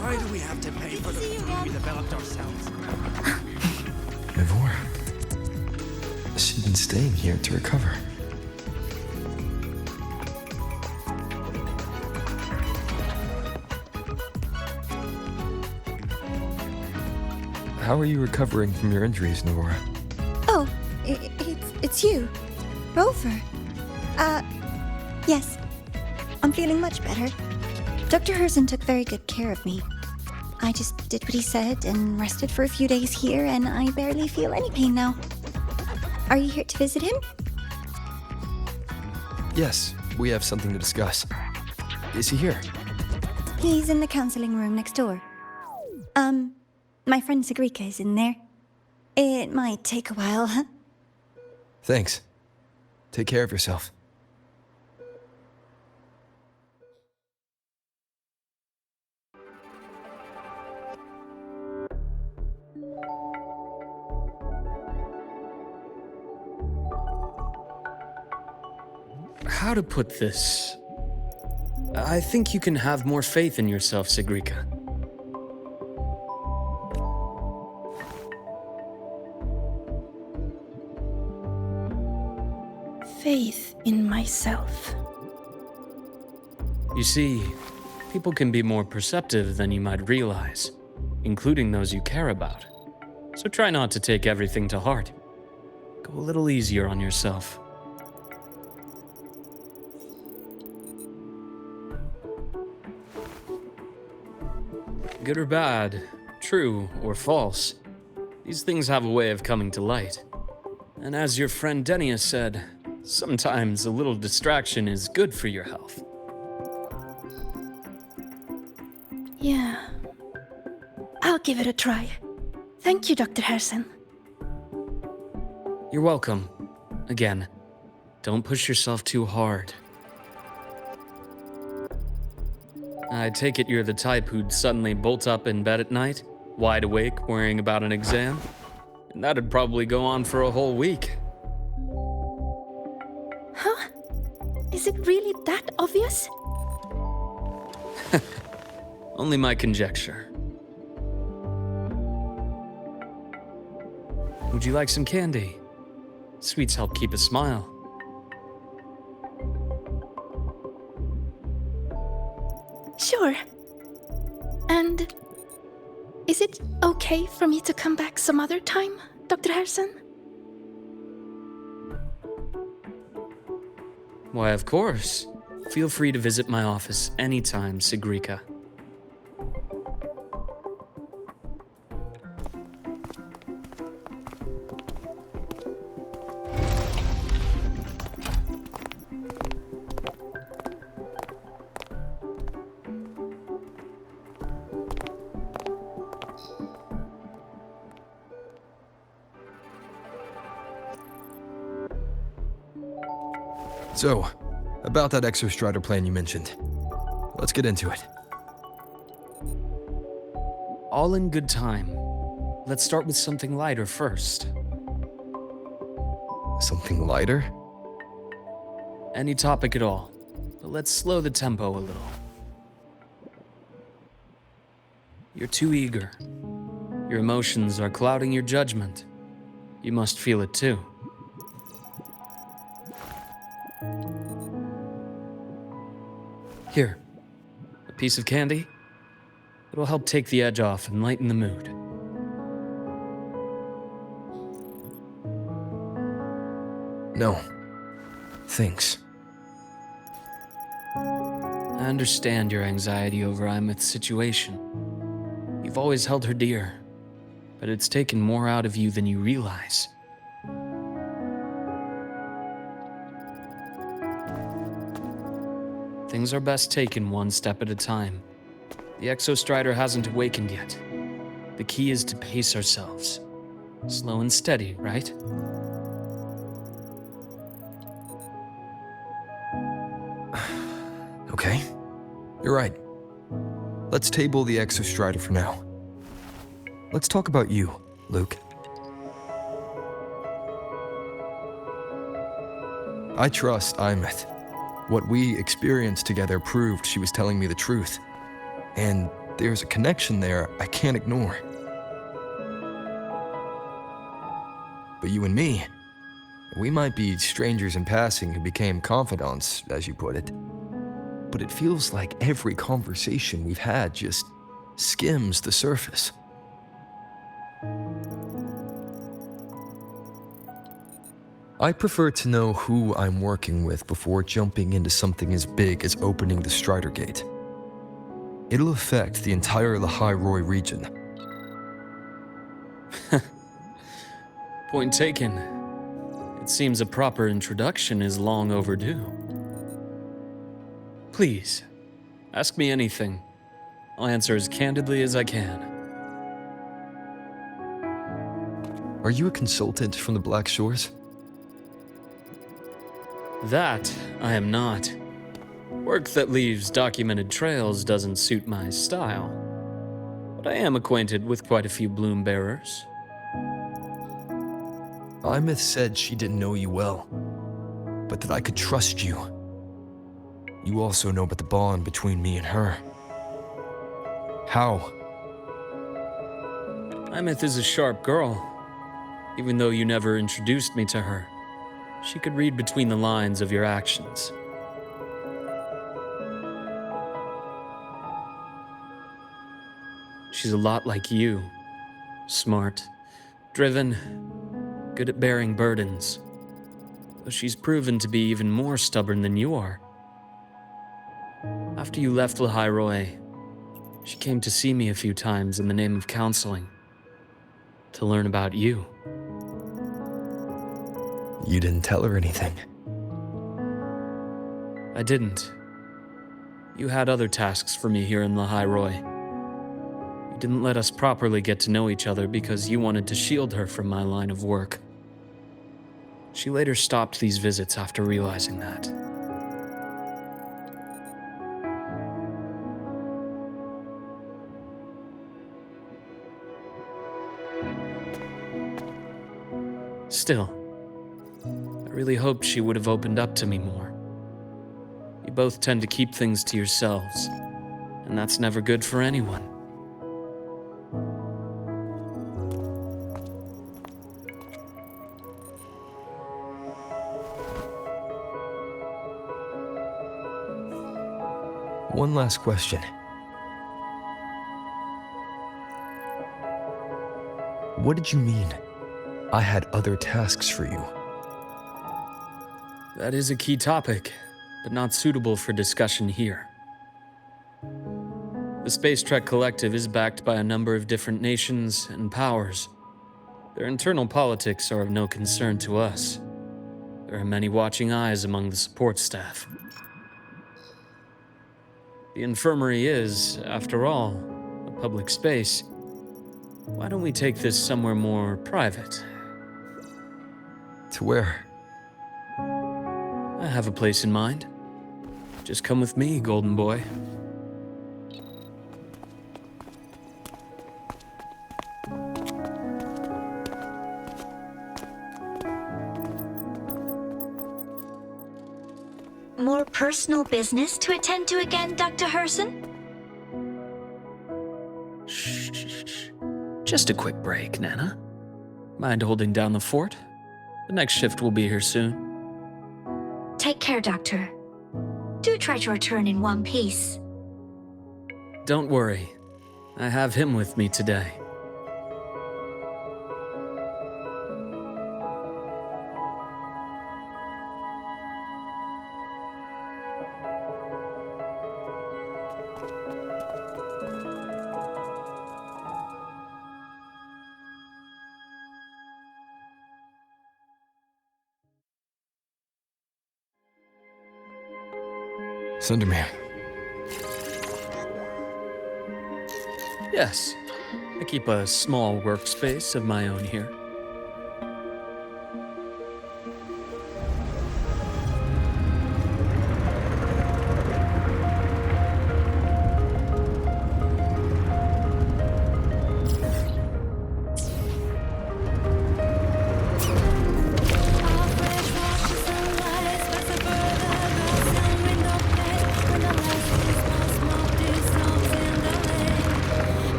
Why do we have to pay for the food we developed ourselves? Ivor. She's been staying here to recover. How are you recovering from your injuries, Navora? Oh, it's you. Rover. Yes. I'm feeling much better. Dr. Hcrsscn took very good care of me. I just did what he said and rested for a few days here, and I barely feel any pain now. Are you here to visit him? Yes, we have something to discuss. Is he here? He's in the counseling room next door. My friend Hcrsscn is in there. It might take a while, huh? Thanks. Take care of yourself. How to put this? I think you can have more faith in yourself, Hcrsscn. Faith in myself. You see, people can be more perceptive than you might realize, including those you care about. So try not to take everything to heart. Go a little easier on yourself. Good or bad, true or false, these things have a way of coming to light. And as your friend Denia said, sometimes a little distraction is good for your health. Yeah. I'll give it a try. Thank you, Dr. Hcrsscn. You're welcome. Again, don't push yourself too hard. I take it you're the type who'd suddenly bolt up in bed at night, wide awake, worrying about an exam? And that'd probably go on for a whole week. Huh? Is it really that obvious? Only my conjecture. Would you like some candy? Sweets help keep a smile. Sure. And is it okay for me to come back some other time, Dr. Hcrsscn? Why, of course. Feel free to visit my office anytime, Hcrsscn. So, about that Hcrsscn plan you mentioned. Let's get into it. All in good time. Let's start with something lighter first. Something lighter? Any topic at all, but let's slow the tempo a little. You're too eager. Your emotions are clouding your judgment. You must feel it too. Here, a piece of candy. It'll help take the edge off and lighten the mood. No. Thanks. I understand your anxiety over Imeth's situation. You've always held her dear, but it's taken more out of you than you realize. Things are best taken one step at a time. The Hcrsscn hasn't awakened yet. The key is to pace ourselves. Slow and steady, right? Okay. You're right. Let's table the Hcrsscn for now. Let's talk about you, Luke. I trust Imeth. What we experienced together proved she was telling me the truth. And there's a connection there I can't ignore. But you and me, we might be strangers in passing who became confidants, as you put it. But it feels like every conversation we've had just skims the surface. I prefer to know who I'm working with before jumping into something as big as opening the Strider Gate. It'll affect the entire Hcrsscn region. Point taken. It seems a proper introduction is long overdue. Please, ask me anything. I'll answer as candidly as I can. Are you a consultant from the Black Shores? That I am not. Work that leaves documented trails doesn't suit my style. But I am acquainted with quite a few bloom bearers. Imith said she didn't know you well, but that I could trust you. You also know about the bond between me and her. How? Imith is a sharp girl, even though you never introduced me to her. She could read between the lines of your actions. She's a lot like you. Smart, driven, good at bearing burdens. Though she's proven to be even more stubborn than you are. After you left Hcrsscn, she came to see me a few times in the name of counseling. To learn about you. You didn't tell her anything. I didn't. You had other tasks for me here in Hcrsscn. You didn't let us properly get to know each other because you wanted to shield her from my line of work. She later stopped these visits after realizing that. Still, I really hoped she would have opened up to me more. You both tend to keep things to yourselves, and that's never good for anyone. One last question. What did you mean? I had other tasks for you. That is a key topic, but not suitable for discussion here. The Space Trek Collective is backed by a number of different nations and powers. Their internal politics are of no concern to us. There are many watching eyes among the support staff. The infirmary is, after all, a public space. Why don't we take this somewhere more private? To where? I have a place in mind. Just come with me, golden boy. More personal business to attend to again, Dr. Hcrsscn? Shh. Just a quick break, Nana. Mind holding down the fort? The next shift will be here soon. Take care, Doctor. Do try to return in one piece. Don't worry. I have him with me today. Sundermere. Yes. I keep a small workspace of my own here.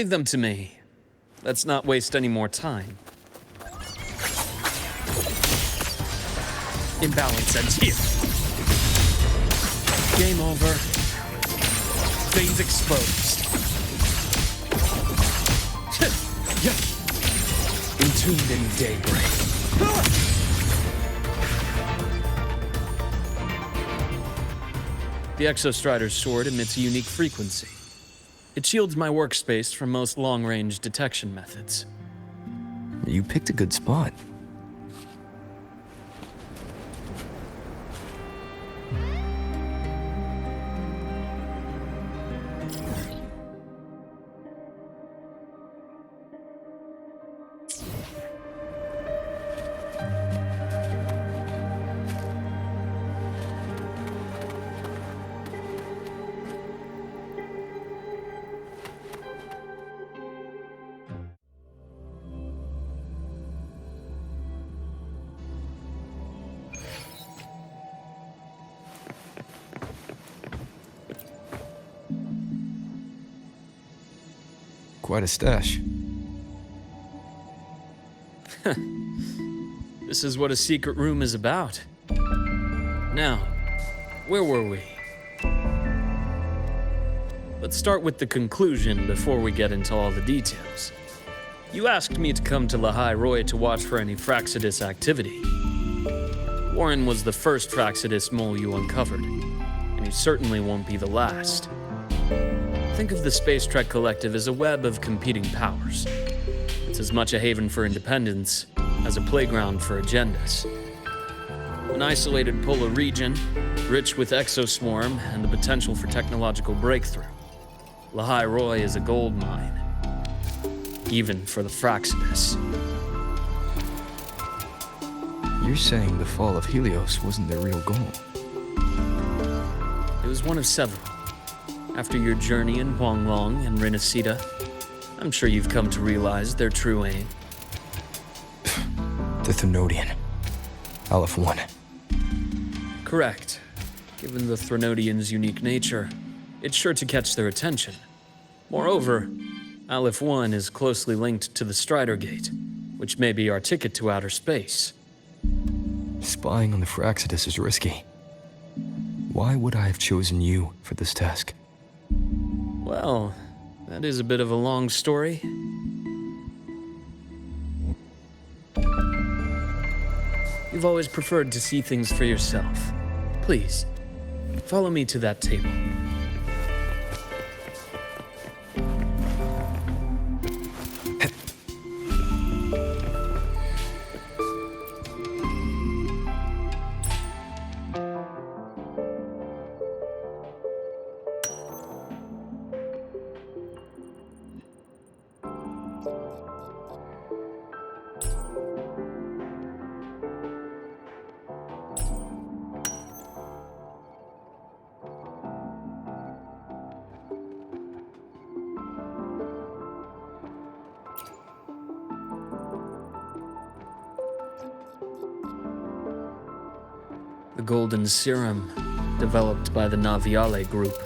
Leave them to me. Let's not waste any more time. Imbalance ends here. Game over. Veins exposed. Entombed in daybreak. The Exostrider's sword emits a unique frequency. It shields my workspace from most long-range detection methods. You picked a good spot. Quite a stash. This is what a secret room is about. Now, where were we? Let's start with the conclusion before we get into all the details. You asked me to come to Lahai Roy to watch for any Hcrsscn activity. Warren was the first Hcrsscn mole you uncovered, and he certainly won't be the last. Think of the Space Trek Collective as a web of competing powers. It's as much a haven for independence as a playground for agendas. An isolated polar region, rich with exoswarm and the potential for technological breakthrough. Lahai Roy is a gold mine, even for the Hcrsscn. You're saying the fall of Helios wasn't their real goal? It was one of several. After your journey in Huanglong and Renacida, I'm sure you've come to realize their true aim. The Threnodian. Aleph 1. Correct. Given the Threnodian's unique nature, it's sure to catch their attention. Moreover, Aleph 1 is closely linked to the Strider Gate, which may be our ticket to outer space. Spying on the Hcrsscn is risky. Why would I have chosen you for this task? Well, that is a bit of a long story. You've always preferred to see things for yourself. Please, follow me to that table. The golden serum, developed by the Naviale group.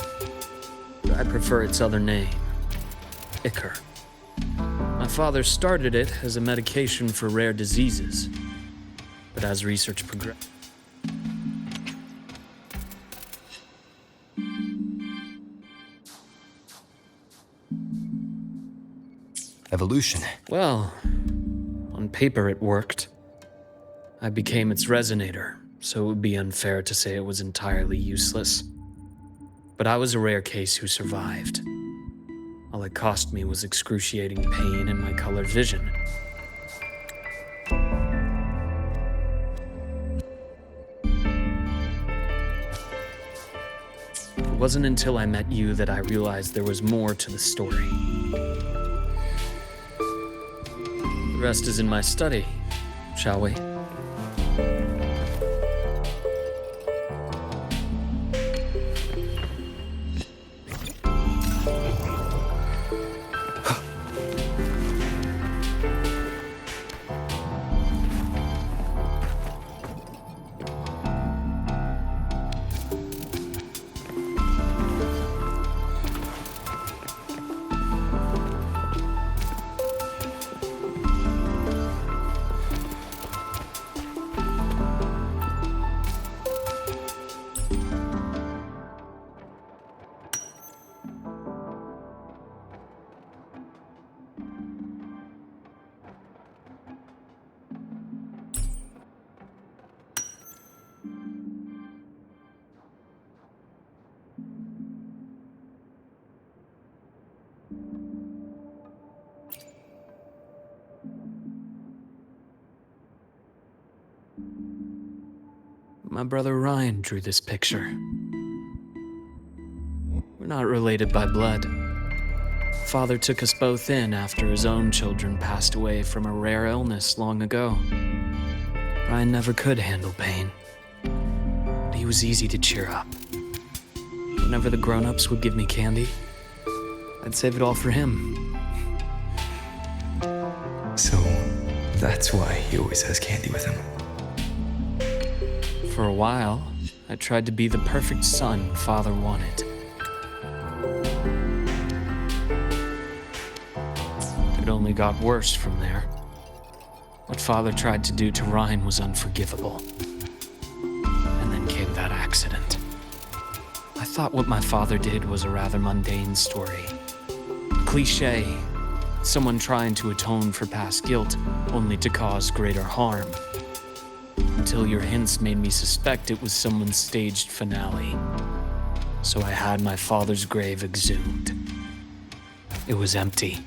I prefer its other name, Hcr. My father started it as a medication for rare diseases, but as research progressed, Evolution. well, on paper it worked. I became its resonator, so it would be unfair to say it was entirely useless. But I was a rare case who survived. All it cost me was excruciating pain and my colored vision. It wasn't until I met you that I realized there was more to the story. The rest is in my study, shall we? My brother Ryan drew this picture. We're not related by blood. Father took us both in after his own children passed away from a rare illness long ago. Ryan never could handle pain, but he was easy to cheer up. Whenever the grown-ups would give me candy, I'd save it all for him. So, that's why he always has candy with him. For a while, I tried to be the perfect son Father wanted. It only got worse from there. What Father tried to do to Ryan was unforgivable. And then came that accident. I thought what my father did was a rather mundane story. A cliché. Someone trying to atone for past guilt, only to cause greater harm. Until your hints made me suspect it was someone's staged finale. So I had my father's grave exhumed. It was empty.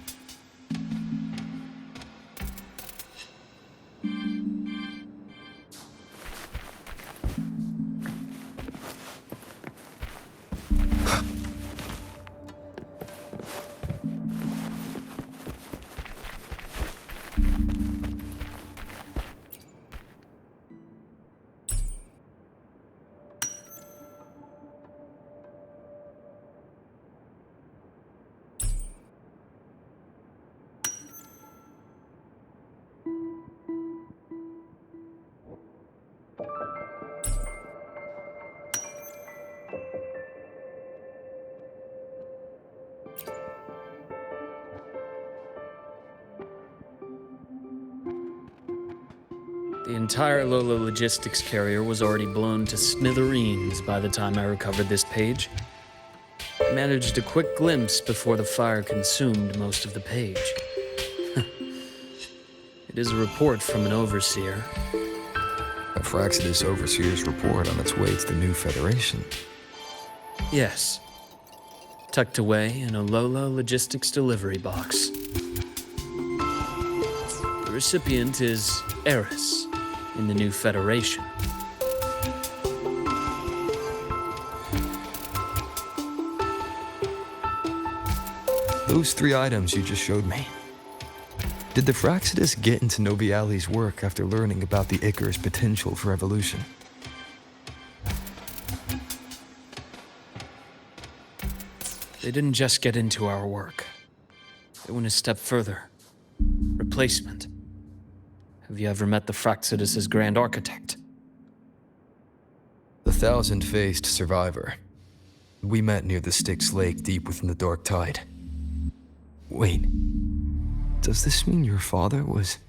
The entire Lola logistics carrier was already blown to smithereens by the time I recovered this page. I managed a quick glimpse before the fire consumed most of the page. It is a report from an overseer. A Hcrsscn overseer's report on its way to the new Federation. Yes. Tucked away in a Lola logistics delivery box. The recipient is Hcrsscn in the new Federation. Those 3 items you just showed me. Did the Hcrsscn get into Noviali's work after learning about the Hcrsscn's potential for evolution? They didn't just get into our work. They went a step further. Replacement. Have you ever met the Hcrsscn's Grand Architect? The thousand-faced survivor. We met near the Styx Lake deep within the Dark Tide. Wait, does this mean your father was...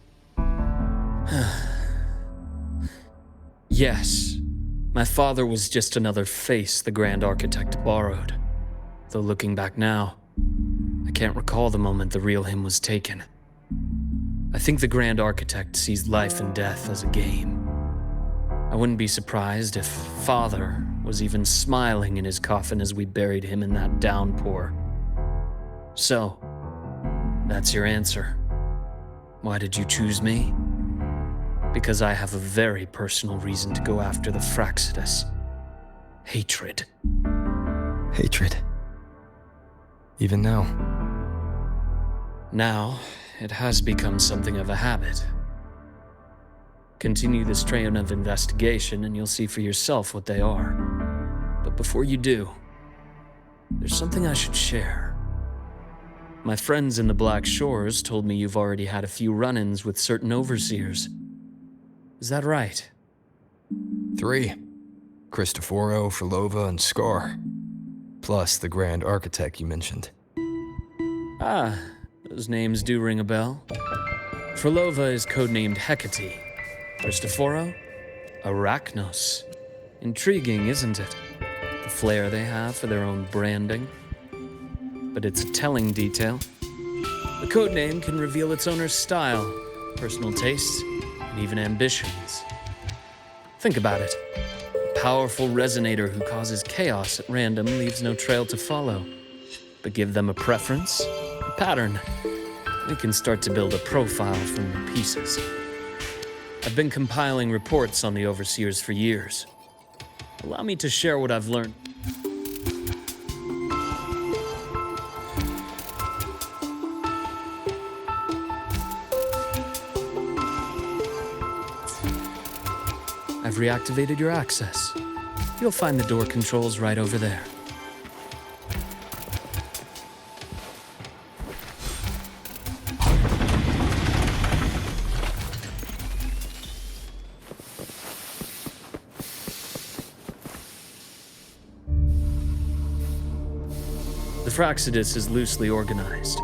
Yes. My father was just another face the Grand Architect borrowed. Though looking back now, I can't recall the moment the real him was taken. I think the Grand Architect sees life and death as a game. I wouldn't be surprised if Father was even smiling in his coffin as we buried him in that downpour. So, that's your answer. Why did you choose me? Because I have a very personal reason to go after the Hcrsscn. Hatred. hatred? Even now? Now, it has become something of a habit. Continue this train of investigation and you'll see for yourself what they are. But before you do, there's something I should share. My friends in the Black Shores told me you've already had a few run-ins with certain overseers. Is that right? 3. Cristoforo, Frolova, and Scar. Plus the Grand Architect you mentioned. Ah, those names do ring a bell. Frolova is codenamed Hecate. Cristoforo? Arachnos. Intriguing, isn't it? The flair they have for their own branding. But it's a telling detail. The codename can reveal its owner's style, personal tastes, and even ambitions. Think about it. A powerful resonator who causes chaos at random leaves no trail to follow. But give them a preference, a pattern. We can start to build a profile from the pieces. I've been compiling reports on the overseers for years. Allow me to share what I've learned. I've reactivated your access. You'll find the door controls right over there. The Hcrsscn is loosely organized.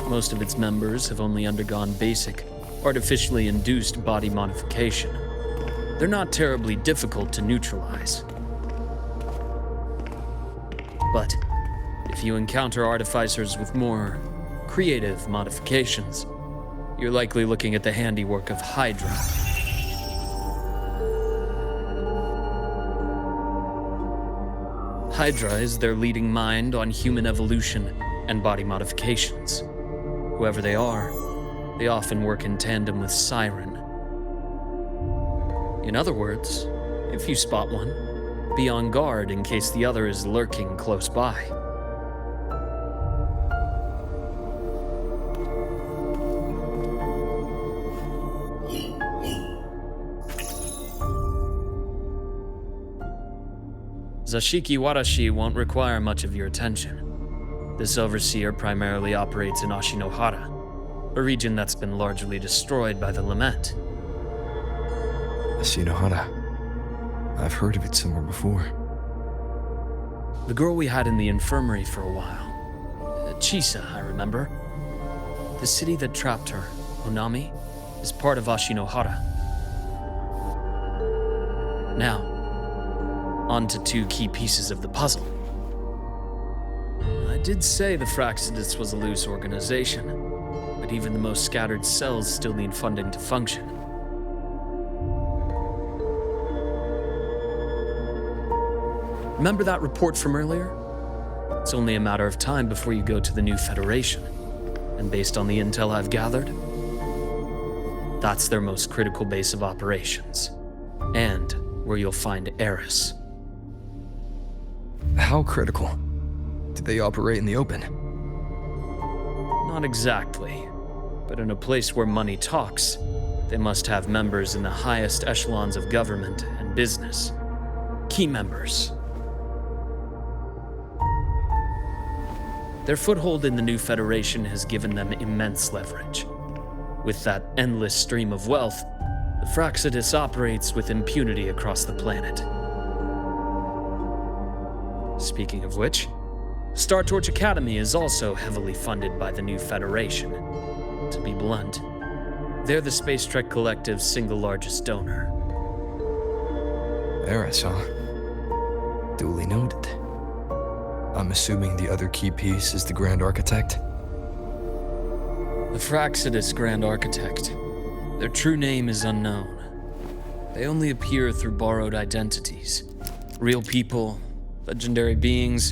Most of its members have only undergone basic, artificially induced body modification. They're not terribly difficult to neutralize. But if you encounter artificers with more creative modifications, you're likely looking at the handiwork of Hydra. Hydra is their leading mind on human evolution and body modifications. Whoever they are, they often work in tandem with Siren. In other words, if you spot one, be on guard in case the other is lurking close by. Zashiki Warashi won't require much of your attention. This overseer primarily operates in Ashinohara, a region that's been largely destroyed by the Lament. Ashinohara. I've heard of it somewhere before. The girl we had in the infirmary for a while. Chisa, I remember. The city that trapped her, Onami, is part of Ashinohara. Now, on to two key pieces of the puzzle. I did say the Hcrsscn was a loose organization, but even the most scattered cells still need funding to function. Remember that report from earlier? It's only a matter of time before you go to the new Federation. And based on the intel I've gathered, that's their most critical base of operations. And where you'll find Eris. How critical? Do they operate in the open? Not exactly. But in a place where money talks, they must have members in the highest echelons of government and business. Key members. Their foothold in the new Federation has given them immense leverage. With that endless stream of wealth, the Hcrsscn operates with impunity across the planet. Speaking of which, Star Torch Academy is also heavily funded by the new Federation. To be blunt, they're the Space Trek Collective's single largest donor. Eris, huh? Duly noted. I'm assuming the other key piece is the Grand Architect? The Hcrsscn Grand Architect. Their true name is unknown. They only appear through borrowed identities. Real people, legendary beings,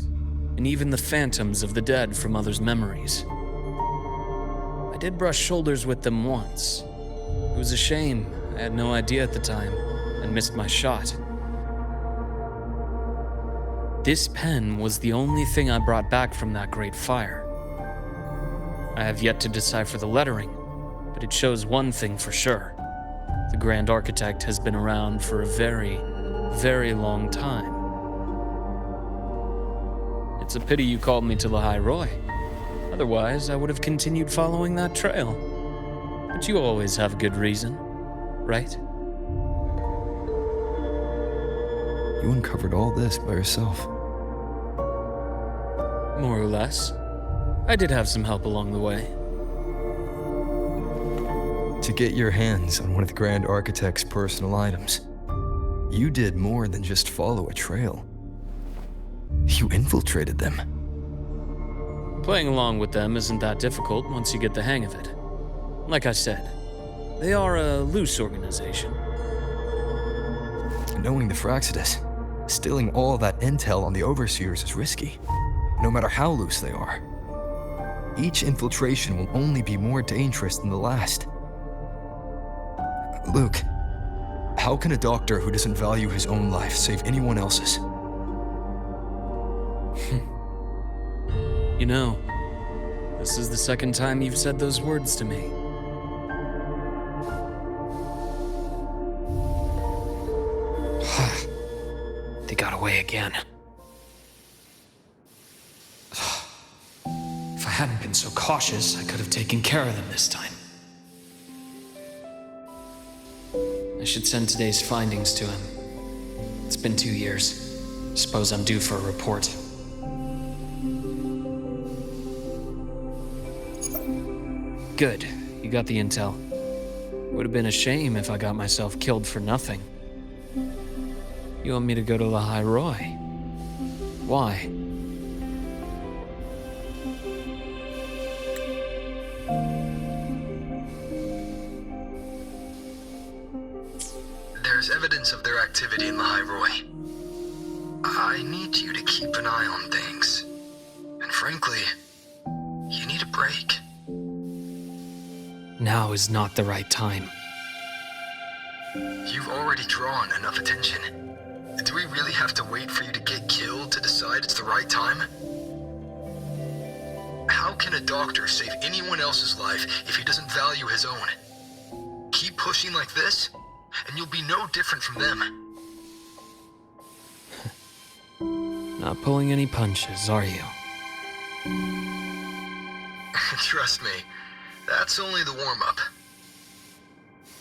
and even the phantoms of the dead from others' memories. I did brush shoulders with them once. It was a shame. I had no idea at the time, and missed my shot. This pen was the only thing I brought back from that great fire. I have yet to decipher the lettering, but it shows one thing for sure. The Grand Architect has been around for a very, very long time. It's a pity you called me to the High Roy. Otherwise, I would have continued following that trail. But you always have a good reason, right? You uncovered all this by yourself. More or less. I did have some help along the way. To get your hands on one of the Grand Architect's personal items, you did more than just follow a trail. You infiltrated them. Playing along with them isn't that difficult once you get the hang of it. Like I said, they are a loose organization. Knowing the Hcrsscn, stealing all that intel on the Overseers is risky, no matter how loose they are. Each infiltration will only be more dangerous than the last. Luke, How can a doctor who doesn't value his own life save anyone else's? You know, this is the second time you've said those words to me. They got away again. If I hadn't been so cautious, I could have taken care of them this time. I should send today's findings to him. It's been 2 years. Suppose I'm due for a report. Good. You got the intel. Would have been a shame if I got myself killed for nothing. You want me to go to the High Roy? Why? There's evidence of their activity in the High Roy. I need you to keep an eye on things. And frankly, you need a break. Now is not the right time. You've already drawn enough attention. Do we really have to wait for you to get killed to decide it's the right time? How can a doctor save anyone else's life if he doesn't value his own? Keep pushing like this, and you'll be no different from them. Not pulling any punches, are you? Trust me, that's only the warm-up.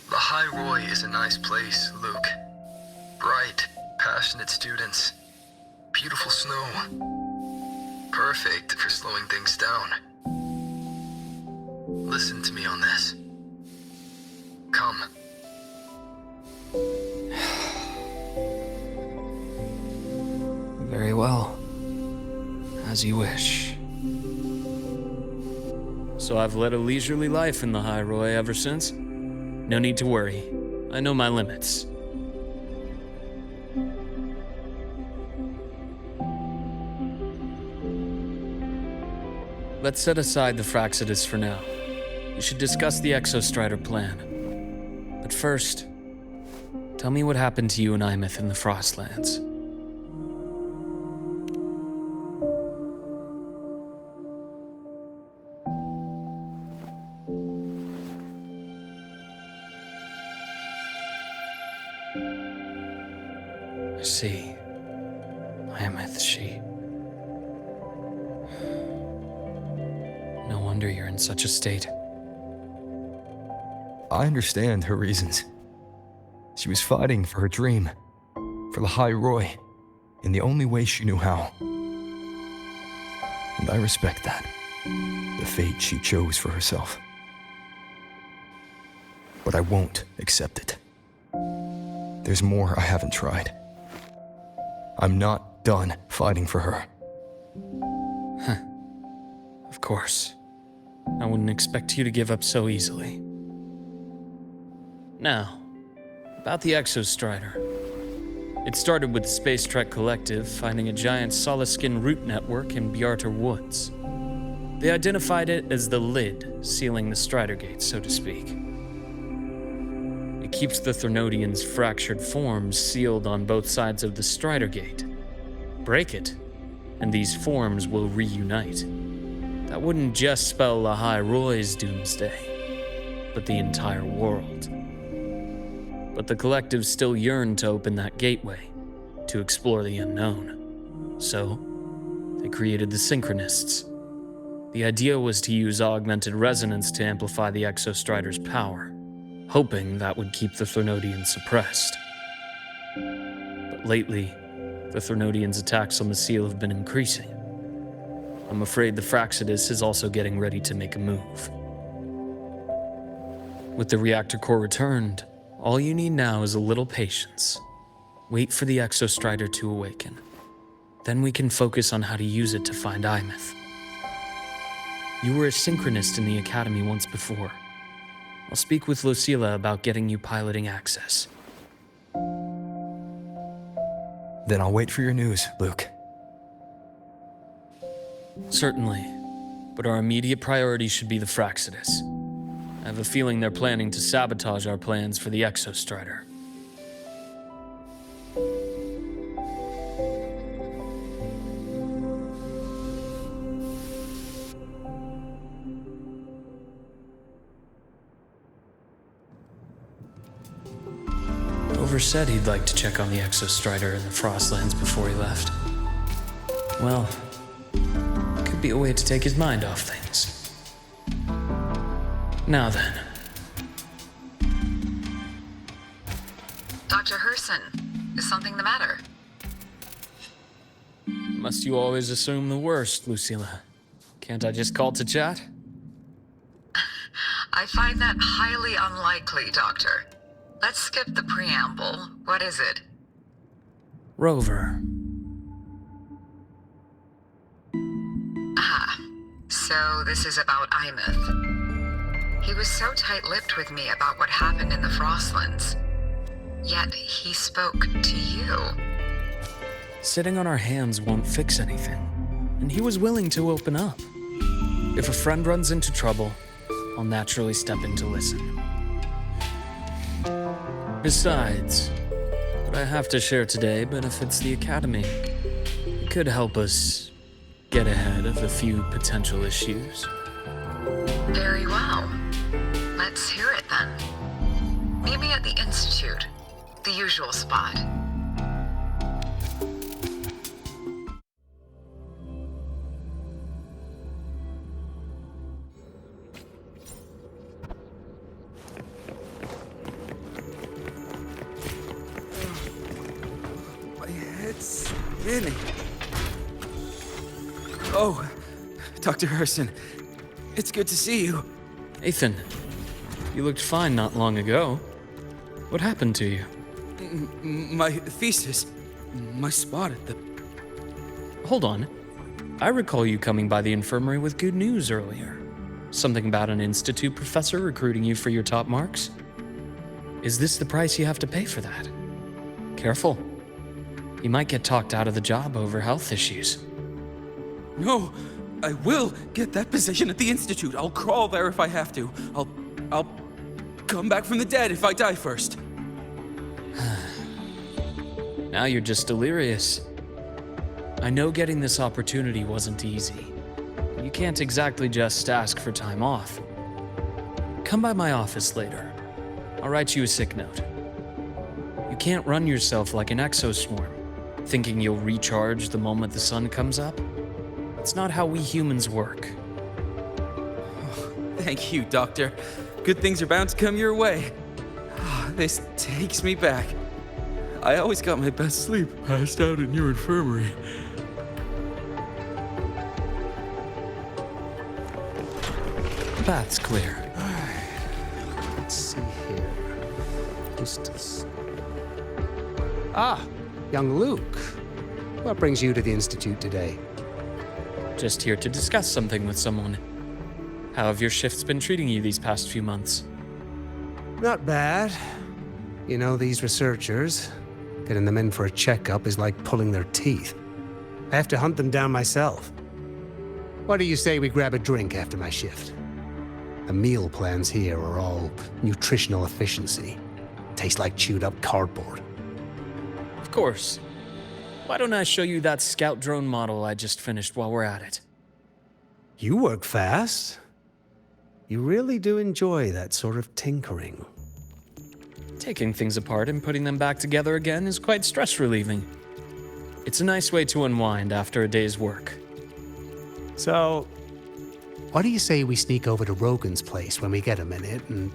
The High Roy is a nice place, Luke. Bright, passionate students. Beautiful snow. Perfect for slowing things down. Listen to me on this. Come. Very well. As you wish. So I've led a leisurely life in the High Roy ever since? No need to worry. I know my limits. Let's set aside the Hcrsscn for now. We should discuss the Exostrider plan. But first, tell me what happened to you and Imeth in the Frostlands. I see. Imeth, she... No wonder you're in such a state. I understand her reasons. She was fighting for her dream, for the High Roy, in the only way she knew how. And I respect that, the fate she chose for herself. But I won't accept it. There's more I haven't tried. I'm not done fighting for her. Of course. I wouldn't expect you to give up so easily. Now, about the Exostrider. It started with the Space Trek Collective finding a giant Hcrsscn root network in Bjartar Woods. They identified it as the lid sealing the Strider Gate, so to speak. It keeps the Threnodians' fractured forms sealed on both sides of the Strider Gate. Break it, and these forms will reunite. That wouldn't just spell the High Roy's doomsday, but the entire world. But the Collective still yearned to open that gateway, to explore the unknown. So, they created the Synchronists. The idea was to use augmented resonance to amplify the Exostrider's power, hoping that would keep the Threnodians suppressed. But lately, the Threnodians' attacks on the seal have been increasing. I'm afraid the Hcrsscn is also getting ready to make a move. With the reactor core returned, all you need now is a little patience. Wait for the Exostrider to awaken. Then we can focus on how to use it to find Imeth. You were a synchronist in the Academy once before. I'll speak with Lucilla about getting you piloting access. Then I'll wait for your news, Luke. Certainly, but our immediate priority should be the Hcrsscn. I have a feeling they're planning to sabotage our plans for the Exostrider. Rover said he'd like to check on the Exostrider in the Frostlands before he left. Well, could be a way to take his mind off things. Now then. Dr. Hcrsscn, is something the matter? Must you always assume the worst, Lucilla? Can't I just call to chat? I find that highly unlikely, Doctor. Let's skip the preamble. What is it? Rover. Ah, so this is about Imeth. He was so tight-lipped with me about what happened in the Frostlands. Yet he spoke to you. Sitting on our hands won't fix anything, and he was willing to open up. If a friend runs into trouble, I'll naturally step in to listen. Besides, what I have to share today benefits the Academy. It could help us get ahead of a few potential issues. Very well. Let's hear it then. Meet me at the Institute, the usual spot. Spinning. Oh, Dr. Hcrsscn, it's good to see you. Ethan, you looked fine not long ago. What happened to you? My thesis, my spot at the... Hold on. I recall you coming by the infirmary with good news earlier. Something about an institute professor recruiting you for your top marks? Is this the price you have to pay for that? Careful. You might get talked out of the job over health issues. No, I will get that position at the Institute. I'll crawl there if I have to. I'll come back from the dead if I die first. Now you're just delirious. I know getting this opportunity wasn't easy. You can't exactly just ask for time off. Come by my office later. I'll write you a sick note. You can't run yourself like an exoswarm, thinking you'll recharge the moment the sun comes up. It's not how we humans work. Thank you, Doctor. Good things are bound to come your way. This takes me back. I always got my best sleep passed out in your infirmary. The path's clear. Let's see here. Distance. Ah, young Luke. What brings you to the Institute today? Just here to discuss something with someone. How have your shifts been treating you these past few months? Not bad. You know, these researchers, getting them in for a checkup is like pulling their teeth. I have to hunt them down myself. What do you say we grab a drink after my shift? The meal plans here are all nutritional efficiency. Taste like chewed up cardboard. Of course. Why don't I show you that scout drone model I just finished while we're at it? You work fast. You really do enjoy that sort of tinkering. Taking things apart and putting them back together again is quite stress-relieving. It's a nice way to unwind after a day's work. So, what do you say we sneak over to Rogan's place when we get a minute and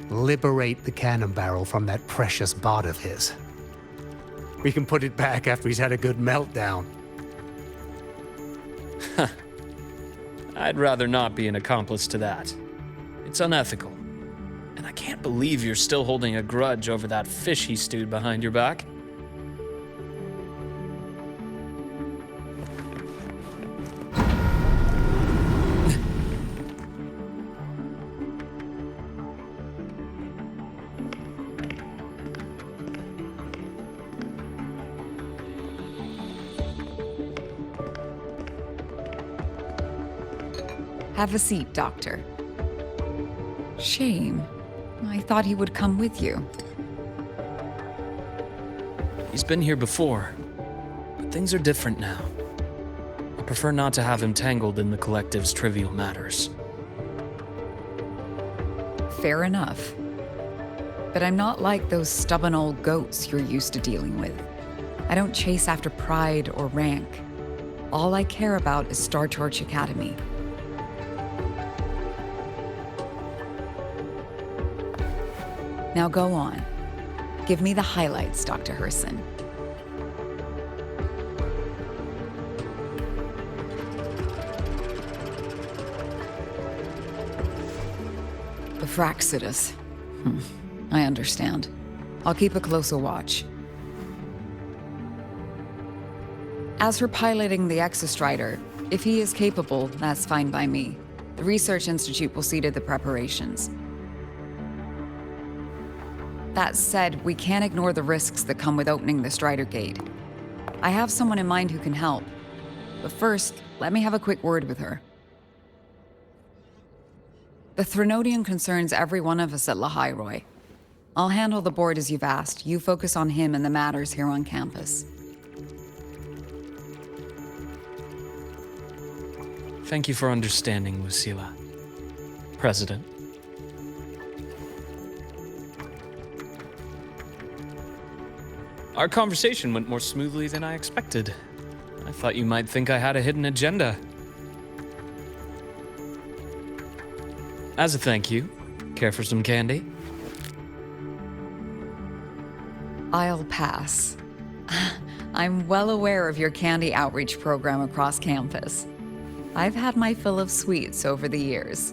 liberate the cannon barrel from that precious bot of his? We can put it back after he's had a good meltdown. I'd rather not be an accomplice to that. It's unethical. And I can't believe you're still holding a grudge over that fish he stewed behind your back. Have a seat, Doctor. Shame. I thought he would come with you. He's been here before, but things are different now. I prefer not to have him tangled in the collective's trivial matters. Fair enough. But I'm not like those stubborn old goats you're used to dealing with. I don't chase after pride or rank. All I care about is Star Torch Academy. Now go on. Give me the highlights, Dr. Hcrsscn. The Hcrsscn. I understand. I'll keep a closer watch. As for piloting the Exostrider, if he is capable, that's fine by me. The Research Institute will see to the preparations. That said, we can't ignore the risks that come with opening the Strider Gate. I have someone in mind who can help. But first, let me have a quick word with her. The Threnodian concerns every one of us at Lahairoi. I'll handle the board as you've asked. You focus on him and the matters here on campus. Thank you for understanding, Lucilla. President. Our conversation went more smoothly than I expected. I thought you might think I had a hidden agenda. As a thank you, care for some candy? I'll pass. I'm well aware of your candy outreach program across campus. I've had my fill of sweets over the years.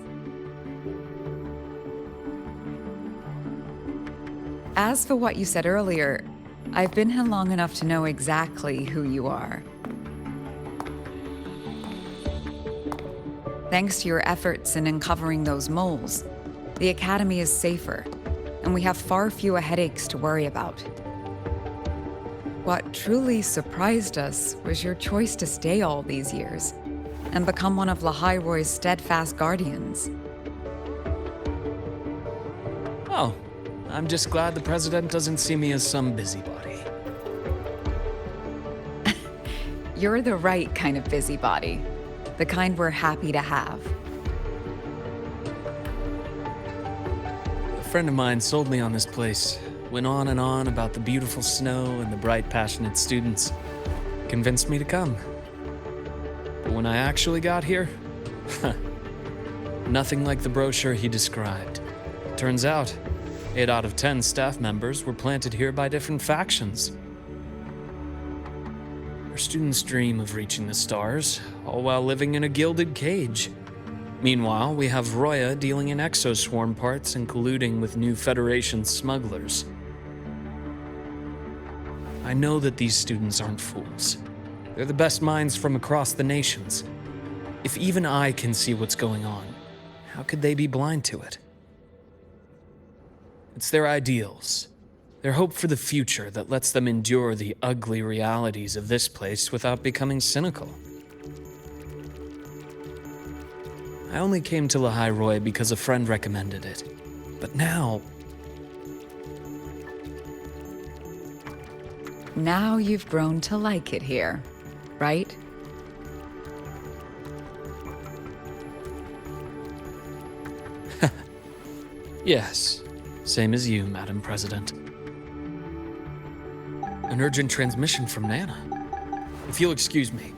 As for what you said earlier, I've been here long enough to know exactly who you are. Thanks to your efforts in uncovering those moles, the Academy is safer, and we have far fewer headaches to worry about. What truly surprised us was your choice to stay all these years and become one of Lahairoi's steadfast guardians. Oh, I'm just glad the President doesn't see me as some busybody. You're the right kind of busybody, the kind we're happy to have. A friend of mine sold me on this place. Went on and on about the beautiful snow and the bright, passionate students. Convinced me to come. But when I actually got here, nothing like the brochure he described. Turns out, 8 out of 10 staff members were planted here by different factions. Our students dream of reaching the stars, all while living in a gilded cage. Meanwhile, we have Roya dealing in exoswarm parts and colluding with new Federation smugglers. I know that these students aren't fools. They're the best minds from across the nations. If even I can see what's going on, how could they be blind to it? It's their ideals, their hope for the future that lets them endure the ugly realities of this place without becoming cynical. I only came to Lahairoi because a friend recommended it. But now... Now you've grown to like it here, right? Yes, same as you, Madam President. An urgent transmission from Nana. If you'll excuse me.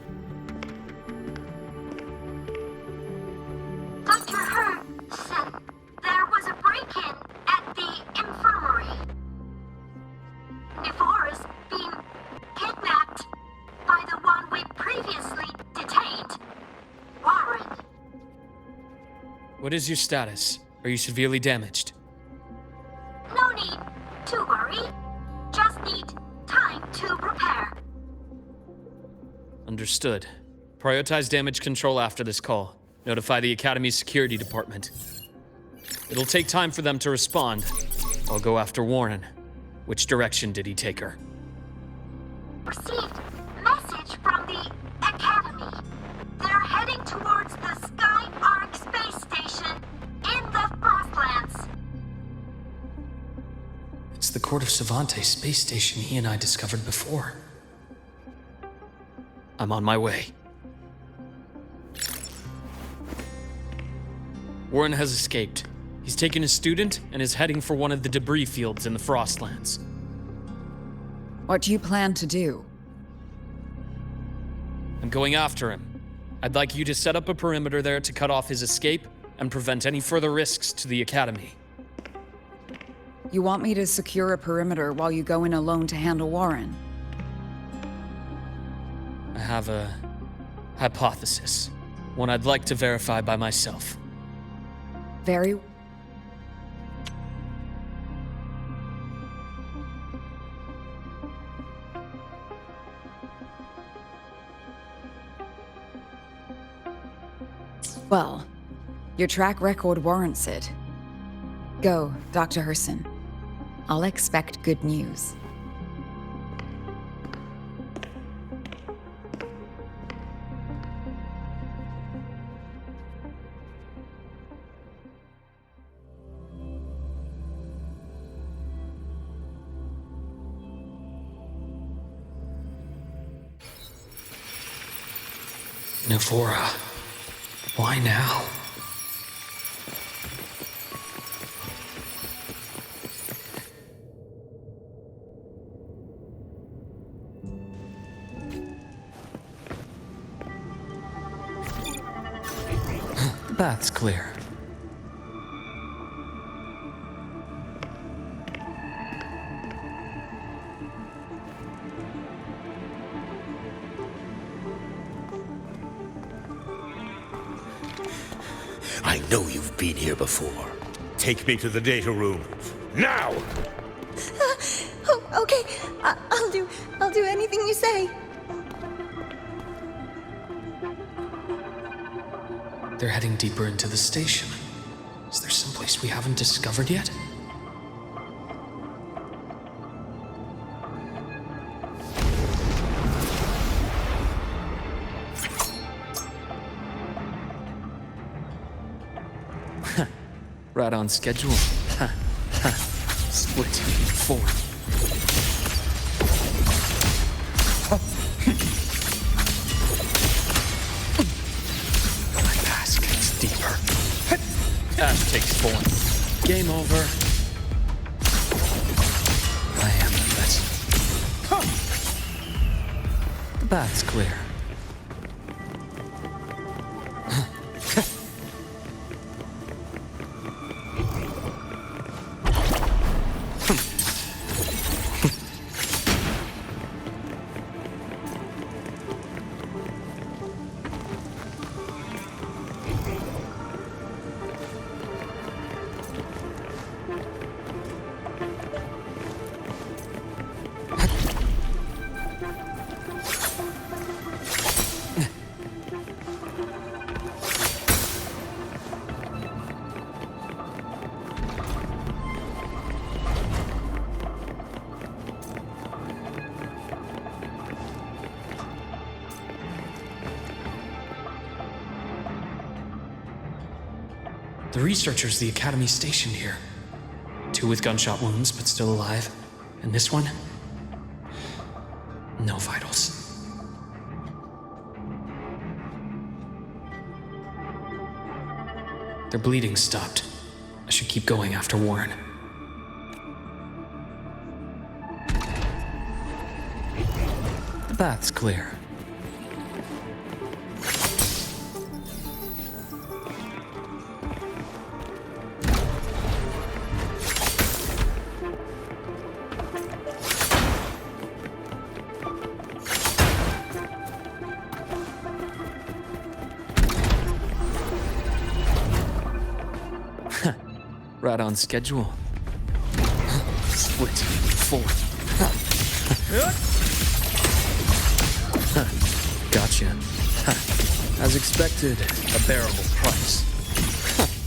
Dr. Hcrsscn, there was a break-in at the infirmary. Nevora's been kidnapped by the one we previously detained, Warren. What is your status? Are you severely damaged? No need to worry. Just need time to repair. Understood. Prioritize damage control after this call. Notify the Academy's security department. It'll take time for them to respond. I'll go after Warren. Which direction did he take her? Received message from the Academy. They're heading towards the Sky Arc space station in the Frostlands. It's the Court of Savante space station he and I discovered before. I'm on my way. Warren has escaped. He's taken a student and is heading for one of the debris fields in the Frostlands. What do you plan to do? I'm going after him. I'd like you to set up a perimeter there to cut off his escape and prevent any further risks to the Academy. You want me to secure a perimeter while you go in alone to handle Warren? I have a hypothesis, one I'd like to verify by myself. Very... Well, your track record warrants it. Go, Dr. Hcrsscn. I'll expect good news. Navora, why now? The bath's clear. I know you've been here before. Take me to the data room. Now! Oh, okay. I'll do anything you say. They're heading deeper into the station. Is there someplace we haven't discovered yet? Right on schedule. Split in 4. My pass gets deeper. Ash takes form. Game over. I am the vessel. The bath's clear. The researchers the Academy stationed here. 2 with gunshot wounds, but still alive. And this one? No vitals. Their bleeding stopped. I should keep going after Warren. The bath's clear. Right on schedule. Split in 4. Gotcha. As expected, a bearable price.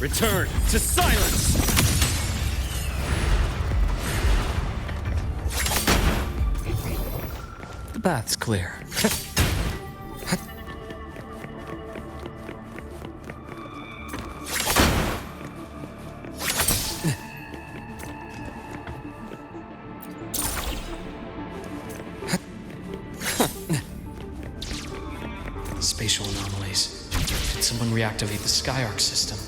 Return to silence! The bath's clear. Spatial anomalies. Did someone reactivate the Hcrsscn system?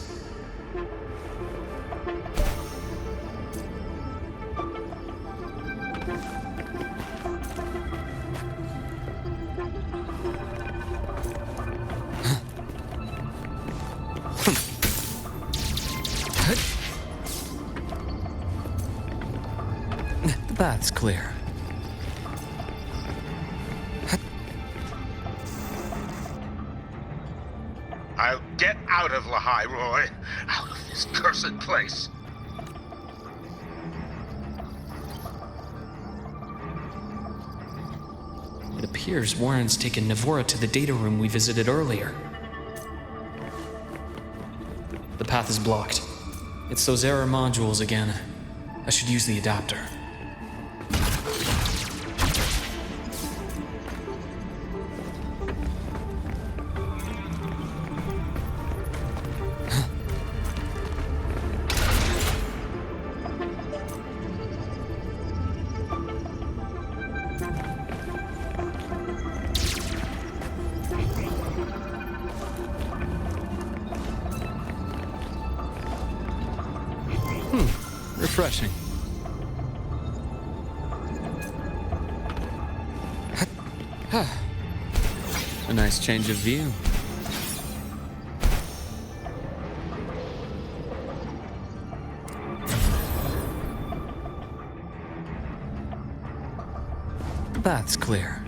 That's clear. I'll get out of Lahai, Roy. Out of this cursed place. It appears Warren's taken Navora to the data room we visited earlier. The path is blocked. It's those error modules again. I should use the adapter. Refreshing. A nice change of view. That's clear.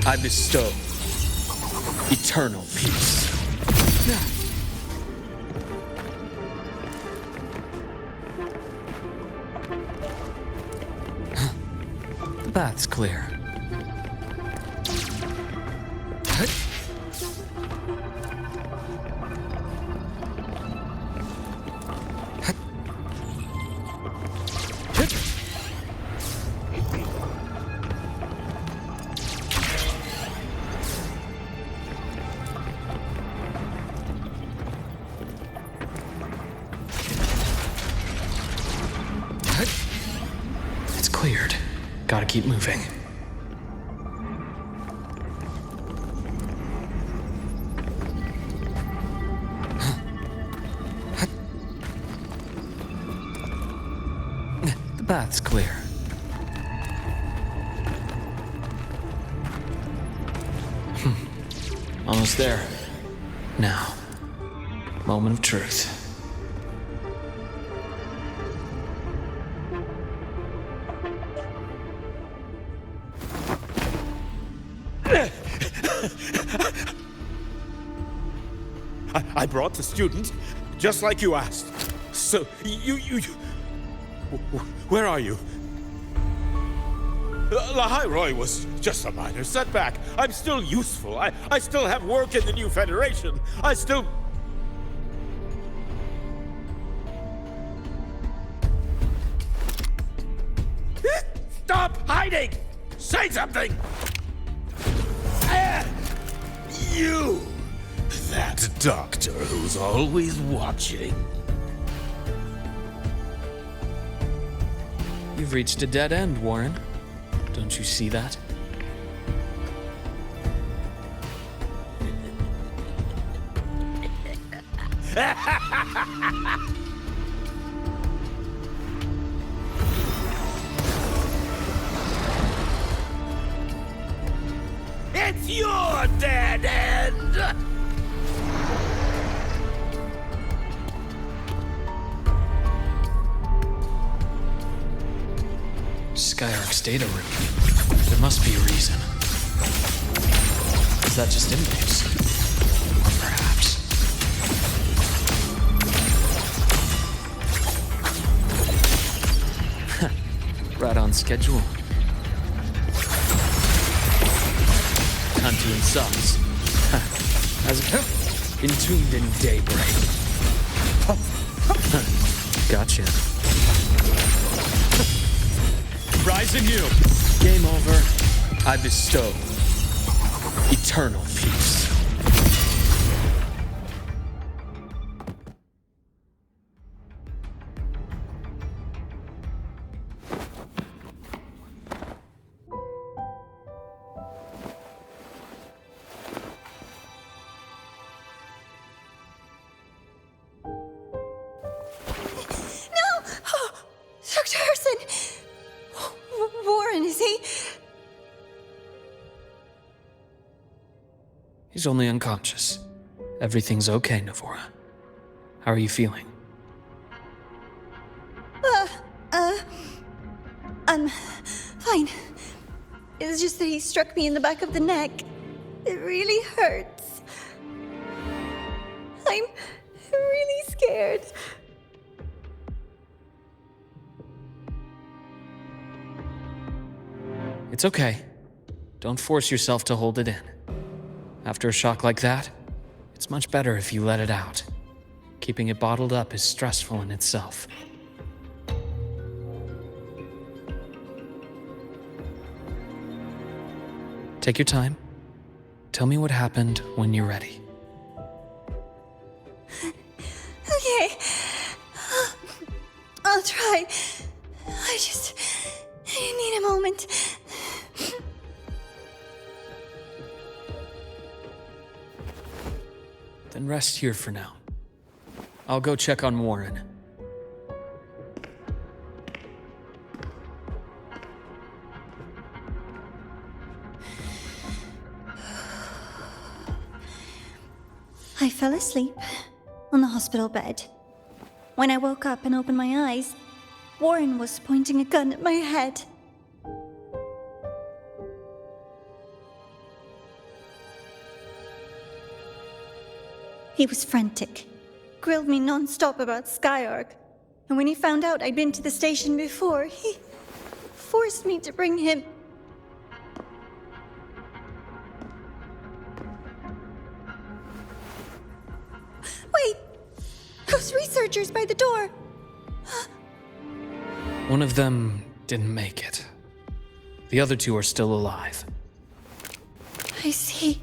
I bestow eternal peace. That's clear. It's cleared. Gotta keep moving. The path's clear. Almost there. Now, moment of truth. I brought the student, just like you asked. So, you... Where are you? Lahai Roy was just a minor setback. I'm still useful. I still have work in the new Federation. I still... Stop hiding! Say something! You! That doctor who's always watching. You've reached a dead end, Warren. Don't you see that? It's your dead end! Skyark's data room. There must be a reason. Is that just impulse? Or perhaps... right on schedule. Unto subs. As entombed in daybreak. Gotcha. Rise anew. Game over. I bestow eternal peace. No! Oh, Dr. Hcrsscn! He's only unconscious. Everything's okay, Navora. How are you feeling? I'm fine. It's just that he struck me in the back of the neck. It really hurts. I'm really scared. It's okay. Don't force yourself to hold it in. After a shock like that, it's much better if you let it out. Keeping it bottled up is stressful in itself. Take your time. Tell me what happened when you're ready. Okay. I'll try. I need a moment. Then rest here for now. I'll go check on Warren. I fell asleep on the hospital bed. When I woke up and opened my eyes, Warren was pointing a gun at my head. He was frantic, grilled me non-stop about Skyark, and when he found out I'd been to the station before, he forced me to bring him. Wait! Those researchers by the door! One of them didn't make it. The other two are still alive. I see.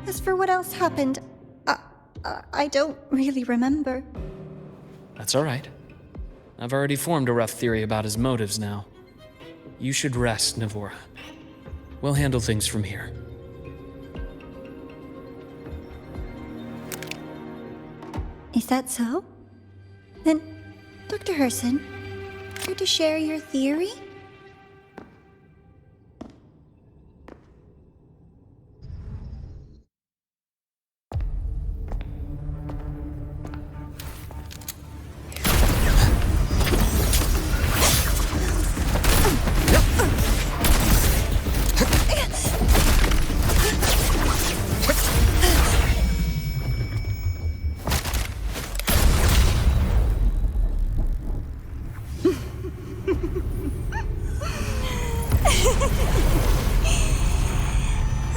As for what else happened, I don't really remember. That's all right. I've already formed a rough theory about his motives now. You should rest, Navora. We'll handle things from here. Is that so? Then, Dr. Hcrsscn, care to share your theory?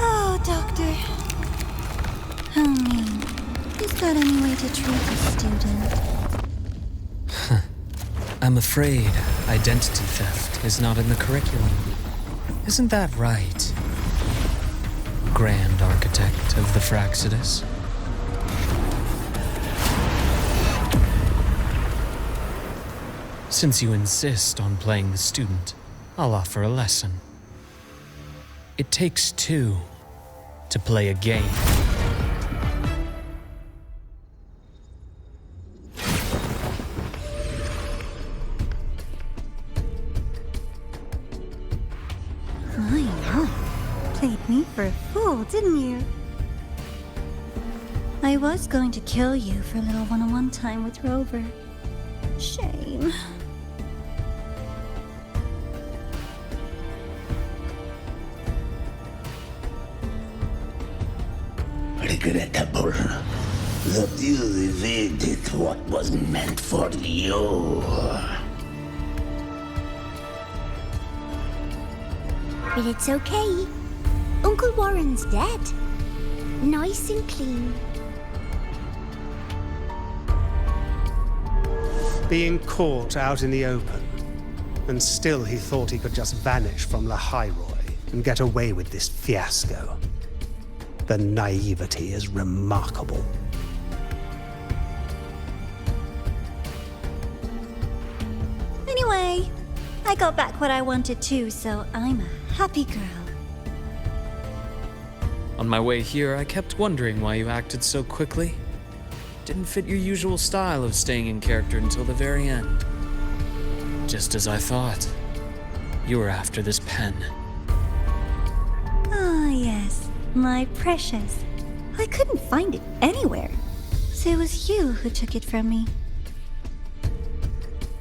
Oh, Doctor. How mean. Is that any way to treat a student? I'm afraid identity theft is not in the curriculum. Isn't that right, Grand Architect of the Hcrsscn? Since you insist on playing the student, I'll offer a lesson. It takes two to play a game. I know. Played me for a fool, didn't you? I was going to kill you for a little one-on-one time with Rover. Shame. Regrettable that you evaded what was meant for you. But it's okay. Uncle Warren's dead. Nice and clean. Being caught out in the open, and still he thought he could just vanish from La Hyroi and get away with this fiasco. The naivety is remarkable. Anyway, I got back what I wanted too, so I'm a happy girl. On my way here, I kept wondering why you acted so quickly. Didn't fit your usual style of staying in character until the very end. Just as I thought. You were after this pen. Ah, yes. My precious. I couldn't find it anywhere. So it was you who took it from me.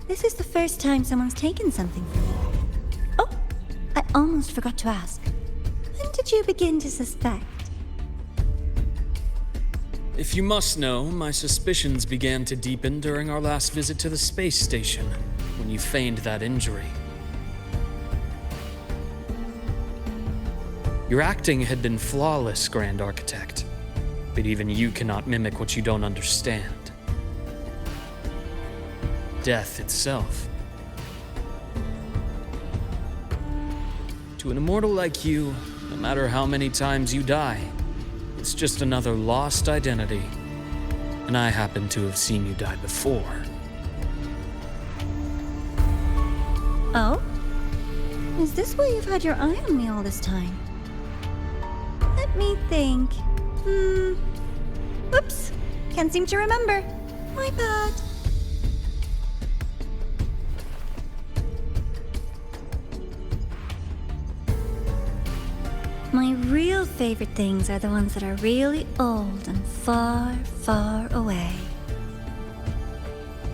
This is the first time someone's taken something from me. Oh, I almost forgot to ask. When did you begin to suspect? If you must know, my suspicions began to deepen during our last visit to the space station, when you feigned that injury. Your acting had been flawless, Grand Architect, but even you cannot mimic what you don't understand. Death itself. To an immortal like you, no matter how many times you die, it's just another lost identity. And I happen to have seen you die before. Oh? Is this why you've had your eye on me all this time? Let me think. Whoops. Can't seem to remember. My bad. My real favorite things are the ones that are really old and far, far away.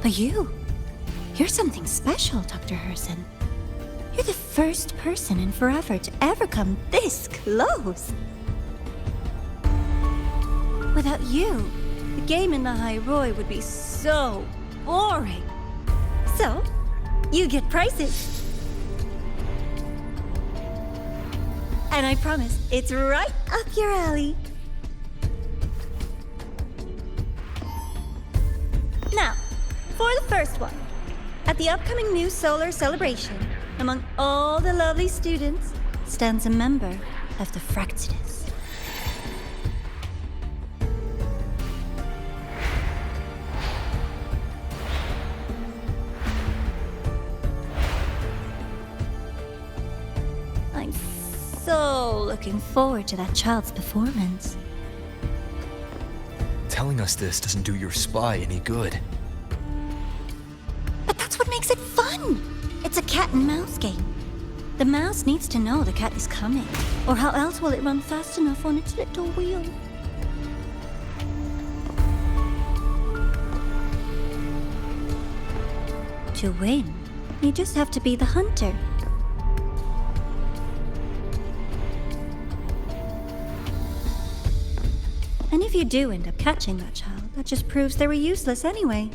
But you're something special, Dr. Hcrsscn. You're the first person in forever to ever come this close. Without you, the game in the High Roy would be so boring. So, you get prizes. And I promise, it's right up your alley. Now, for the first one. At the upcoming new solar celebration, among all the lovely students, stands a member of the Hcrsscn. I'm so looking forward to that child's performance. Telling us this doesn't do your spy any good. But that's what makes it fun! It's a cat and mouse game. The mouse needs to know the cat is coming, or how else will it run fast enough on its little wheel? To win, you just have to be the hunter. And if you do end up catching that child, that just proves they were useless anyway.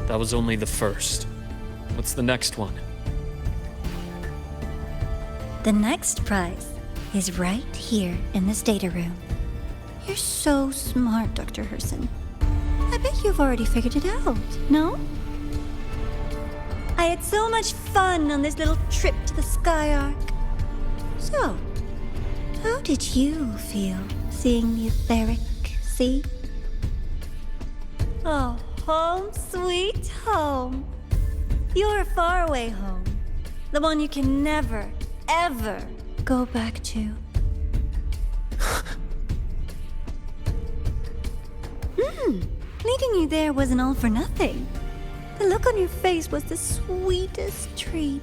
That was only the first. What's the next one? The next prize is right here in this data room. You're so smart, Dr. Hcrsscn. I bet you've already figured it out, no? I had so much fun on this little trip to the Sky Arc. So, how did you feel seeing the etheric sea? Oh, home sweet home. Your faraway home. The one you can never, ever go back to. Meeting you there wasn't all for nothing. The look on your face was the sweetest treat.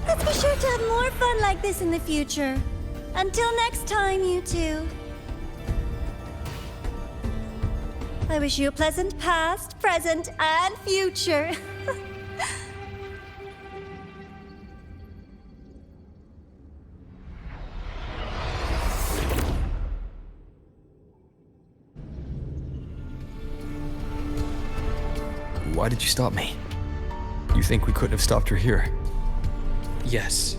Let's be sure to have more fun like this in the future. Until next time, you two. I wish you a pleasant past, present, and future. Why did you stop me? You think we couldn't have stopped her here? Yes.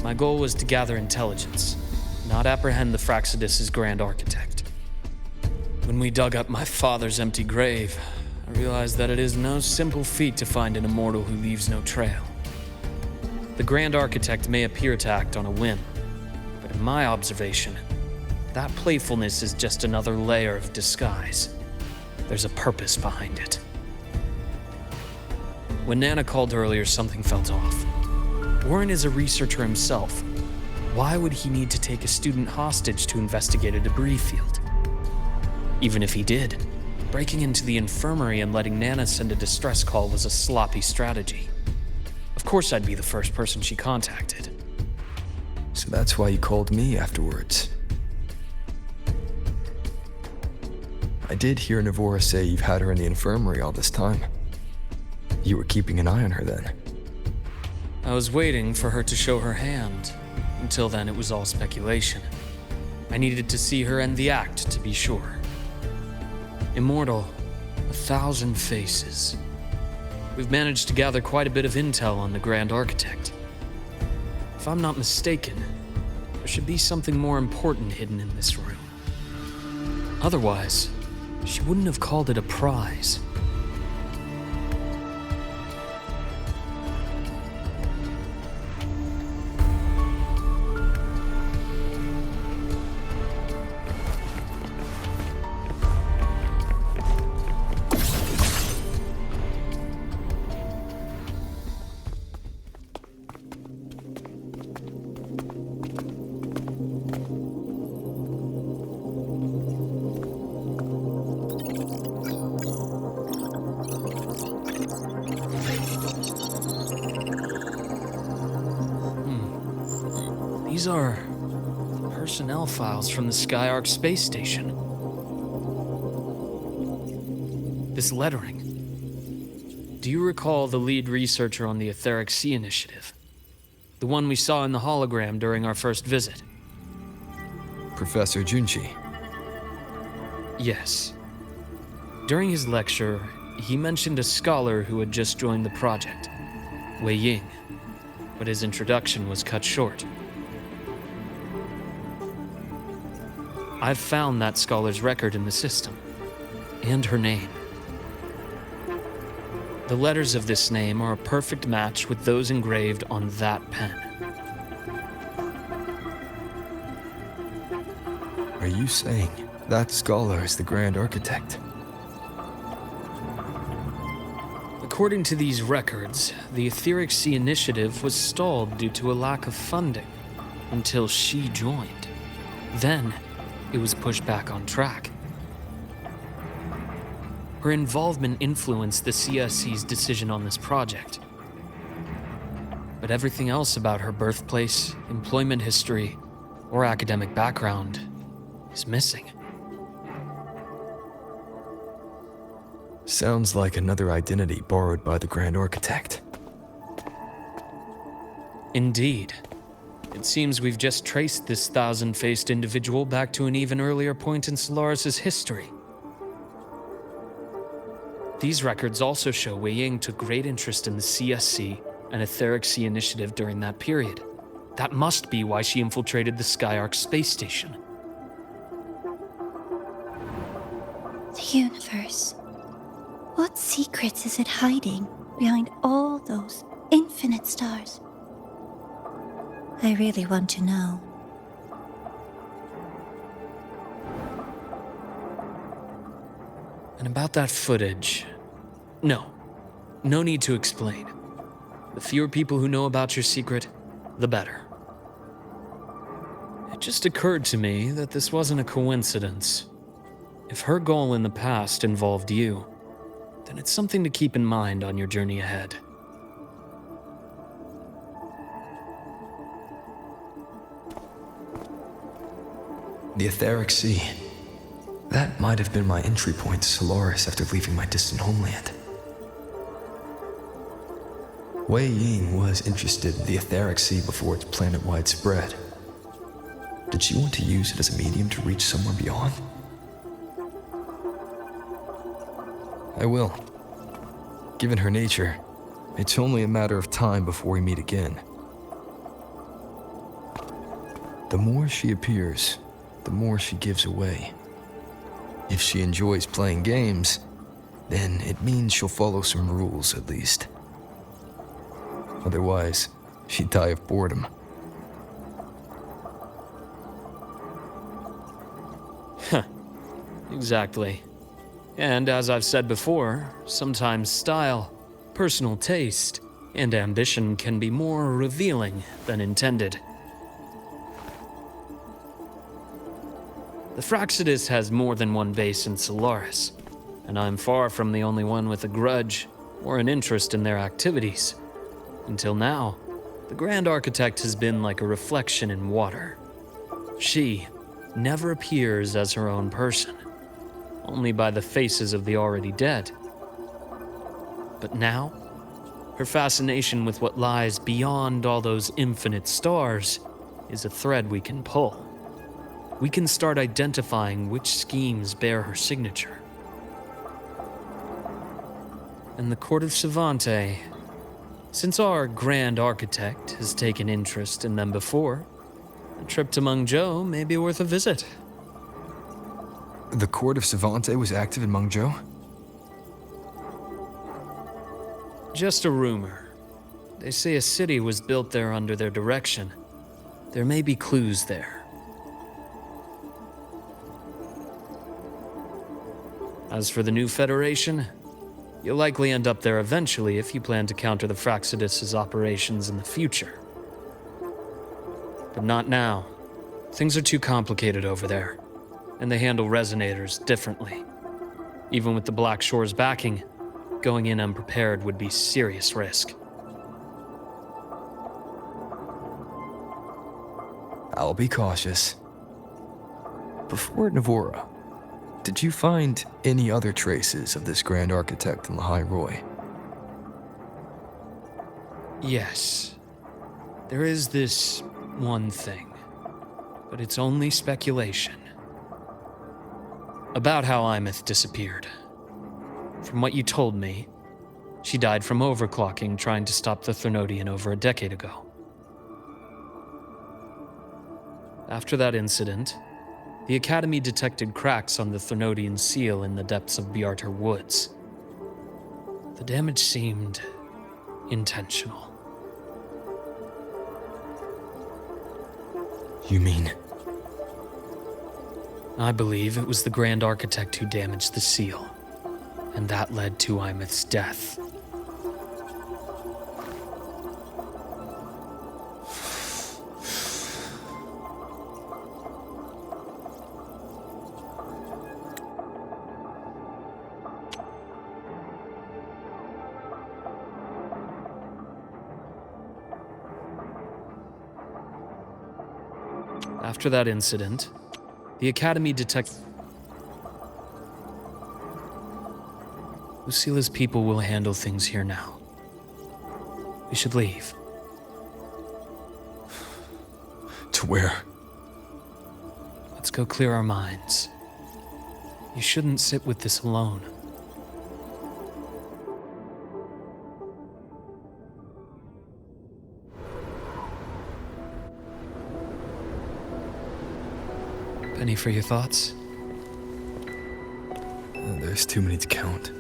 My goal was to gather intelligence, not apprehend the Hcrsscn's Grand Architect. When we dug up my father's empty grave, I realized that it is no simple feat to find an immortal who leaves no trail. The Grand Architect may appear to act on a whim, but in my observation, that playfulness is just another layer of disguise. There's a purpose behind it. When Nana called earlier, something felt off. Warren is a researcher himself. Why would he need to take a student hostage to investigate a debris field? Even if he did, Breaking into the infirmary and letting Nana send a distress call was a sloppy strategy. Of course I'd be the first person she contacted. So that's why you called me afterwards. I did hear Navora say you've had her in the infirmary all this time. You were keeping an eye on her then. I was waiting for her to show her hand. Until then, it was all speculation. I needed to see her end the act to be sure. Immortal, 1,000 faces. We've managed to gather quite a bit of intel on the Grand Architect. If I'm not mistaken, there should be something more important hidden in this room. Otherwise, she wouldn't have called it a prize. These are personnel files from the Hcrsscn space station. This lettering. Do you recall the lead researcher on the Hcrsscn initiative? The one we saw in the hologram during our first visit? Professor Junchi. Yes. During his lecture, he mentioned a scholar who had just joined the project, Wei Ying, but his introduction was cut short. I've found that scholar's record in the system, and her name. The letters of this name are a perfect match with those engraved on that pen. Are you saying that scholar is the Grand Architect? According to these records, the Hcrsscn initiative was stalled due to a lack of funding until she joined. Then, it was pushed back on track. Her involvement influenced the CSC's decision on this project. But everything else about her birthplace, employment history, or academic background is missing. Sounds like another identity borrowed by the Grand Architect. Indeed. It seems we've just traced this 1,000-faced individual back to an even earlier point in Solaris' history. These records also show Wei Ying took great interest in the CSC and Hcrsscn initiative during that period. That must be why she infiltrated the Hcrsscn space station. The universe. What secrets is it hiding behind all those infinite stars? I really want to know. And about that footage, no need to explain. The fewer people who know about your secret, the better. It just occurred to me that this wasn't a coincidence. If her goal in the past involved you, then it's something to keep in mind on your journey ahead. The Etheric Sea. That might have been my entry point to Solaris after leaving my distant homeland. Wei Ying was interested in the Etheric Sea before its planet-wide spread. Did she want to use it as a medium to reach somewhere beyond? I will. Given her nature, it's only a matter of time before we meet again. The more she appears, the more she gives away. If she enjoys playing games, then it means she'll follow some rules at least. Otherwise, she'd die of boredom. Exactly. And as I've said before, sometimes style, personal taste, and ambition can be more revealing than intended. The Hcrsscn has more than one base in Solaris, and I'm far from the only one with a grudge or an interest in their activities. Until now, the Grand Architect has been like a reflection in water. She never appears as her own person, only by the faces of the already dead. But now, her fascination with what lies beyond all those infinite stars is a thread we can pull. We can start identifying which schemes bear her signature. And the Court of Savante, since our Grand Architect has taken interest in them before, a trip to Mengzhou may be worth a visit. The Court of Savante was active in Mengzhou? Just a rumor. They say a city was built there under their direction. There may be clues there. As for the new Federation, you'll likely end up there eventually if you plan to counter the Fraxidus' operations in the future. But not now. Things are too complicated over there, and they handle resonators differently. Even with the Black Shore's backing, going in unprepared would be serious risk. I'll be cautious. Before Navora, did you find any other traces of this Grand Architect in the High Roy? Yes. There is this one thing, but it's only speculation. About how Imeth disappeared. From what you told me, she died from overclocking trying to stop the Threnodian over a decade ago. After that incident, the Academy detected cracks on the Threnodian seal in the depths of Biarter Woods. The damage seemed intentional. You mean? I believe it was the Grand Architect who damaged the seal, and that led to Imeth's death. After that incident, the Academy detected Lucila's people will handle things here now. We should leave. To where? Let's go clear our minds. You shouldn't sit with this alone. Penny for your thoughts? There's too many to count.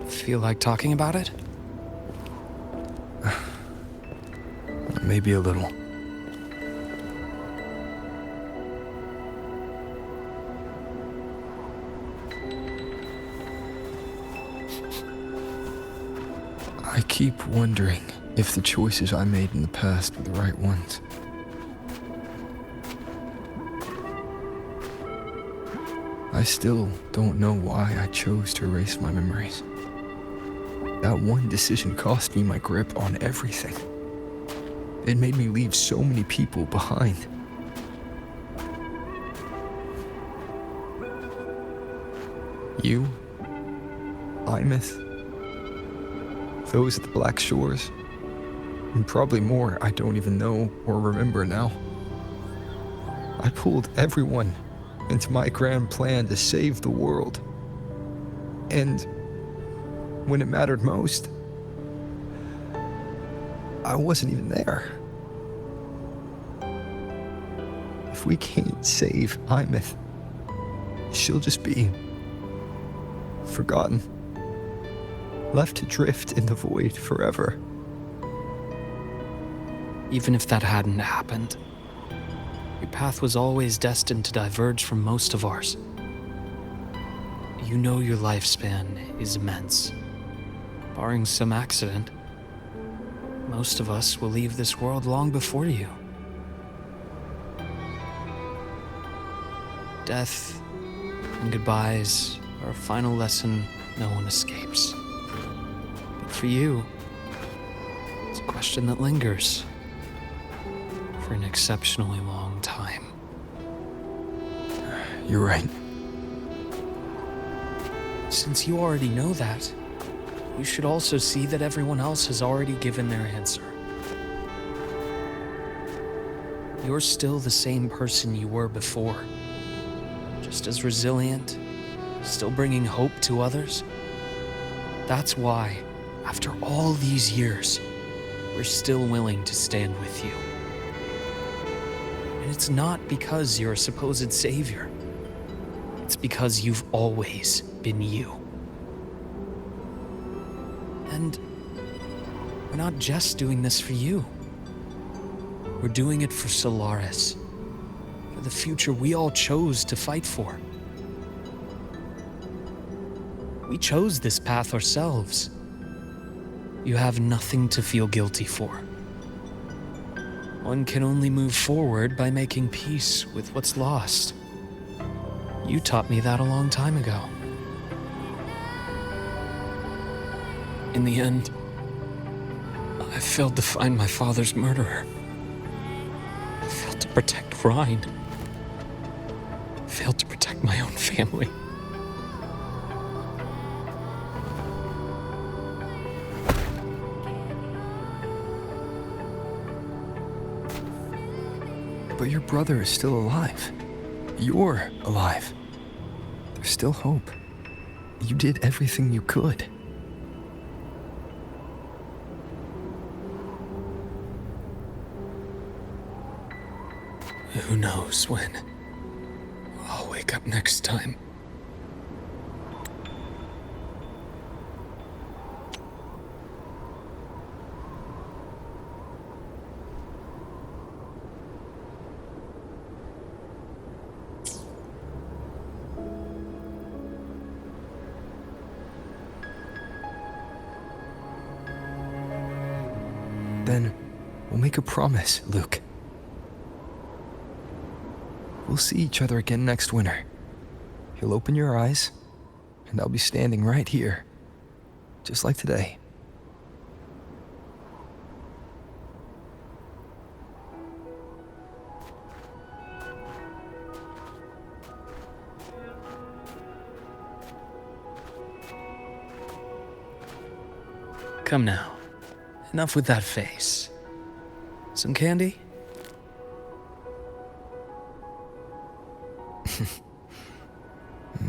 Feel like talking about it? Maybe a little. I keep wondering if the choices I made in the past were the right ones. I still don't know why I chose to erase my memories. That one decision cost me my grip on everything. It made me leave so many people behind. You, Imeth, those at the Black Shores, and probably more I don't even know or remember now. I pulled everyone into my grand plan to save the world. And when it mattered most, I wasn't even there. If we can't save Imeth, she'll just be forgotten, left to drift in the void forever. Even if that hadn't happened, your path was always destined to diverge from most of ours. You know your lifespan is immense. Barring some accident, most of us will leave this world long before you. Death and goodbyes Our final lesson, no one escapes. But for you, it's a question that lingers for an exceptionally long time. You're right. Since you already know that, you should also see that everyone else has already given their answer. You're still the same person you were before. Just as resilient, still bringing hope to others. That's why, after all these years, we're still willing to stand with you. And it's not because you're a supposed savior. It's because you've always been you. And we're not just doing this for you. We're doing it for Solaris, for the future we all chose to fight for. We chose this path ourselves. You have nothing to feel guilty for. One can only move forward by making peace with what's lost. You taught me that a long time ago. In the end, I failed to find my father's murderer. I failed to protect Rhine. I failed to protect my own family. But your brother is still alive. You're alive. There's still hope. You did everything you could. Who knows when I'll wake up next time. Then we'll make a promise, Luke. We'll see each other again next winter. You'll open your eyes, and I'll be standing right here, just like today. Come now. Enough with that face. Some candy?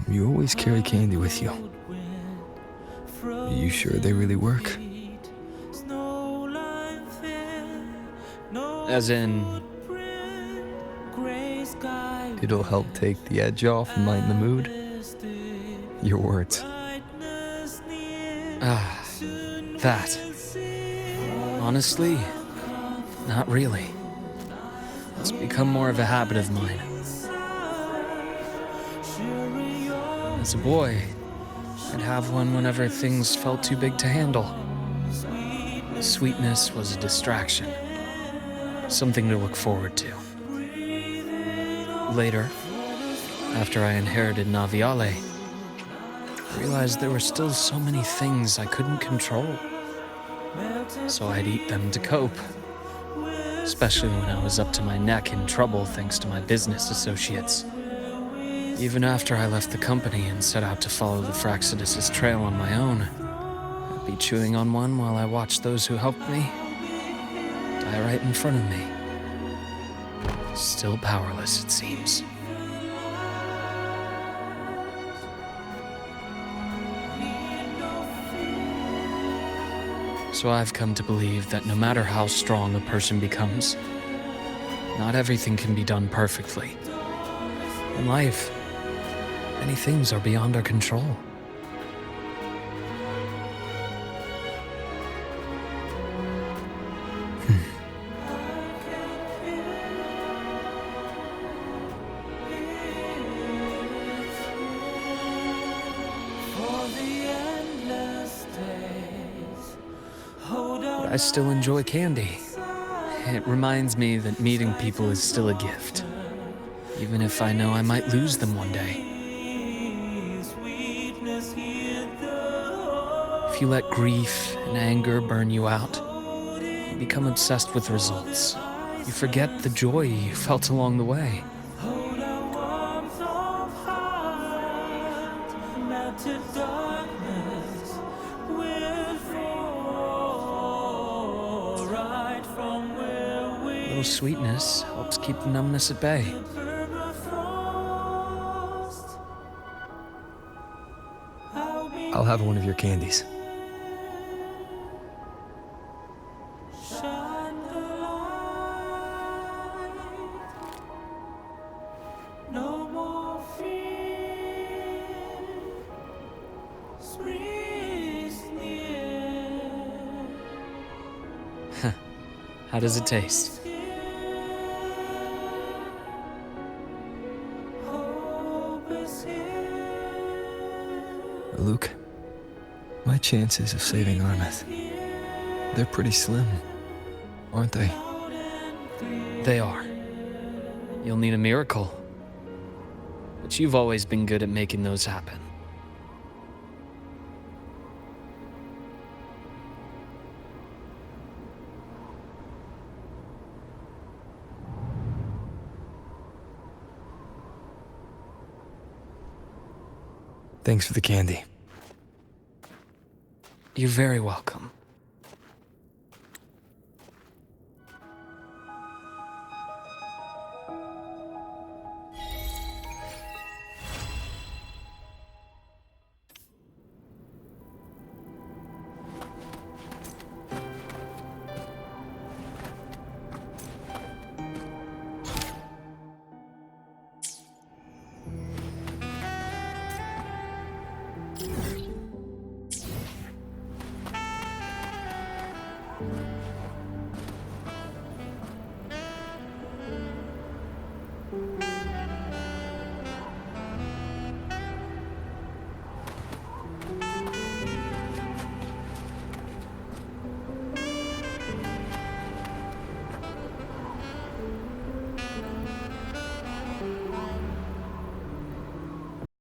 You always carry candy with you. Are you sure they really work? As in... It'll help take the edge off and lighten the mood? Your words. Ah, that. Honestly, not really. It's become more of a habit of mine. As a boy, I'd have one whenever things felt too big to handle. The sweetness was a distraction, something to look forward to. Later, after I inherited Naviale, I realized there were still so many things I couldn't control. So I'd eat them to cope, especially when I was up to my neck in trouble thanks to my business associates. Even after I left the company and set out to follow the Hcrsscn trail on my own, I'd be chewing on one while I watched those who helped me die right in front of me. Still powerless, it seems. So I've come to believe that no matter how strong a person becomes, not everything can be done perfectly. In life, many things are beyond our control. But I still enjoy candy. It reminds me that meeting people is still a gift, even if I know I might lose them one day. If you let grief and anger burn you out, you become obsessed with results. You forget the joy you felt along the way. A little sweetness helps keep the numbness at bay. I'll have one of your candies. How does it taste? Luke, my chances of saving Armeth, they're pretty slim, aren't they? They are. You'll need a miracle. But you've always been good at making those happen. Thanks for the candy. You're very welcome.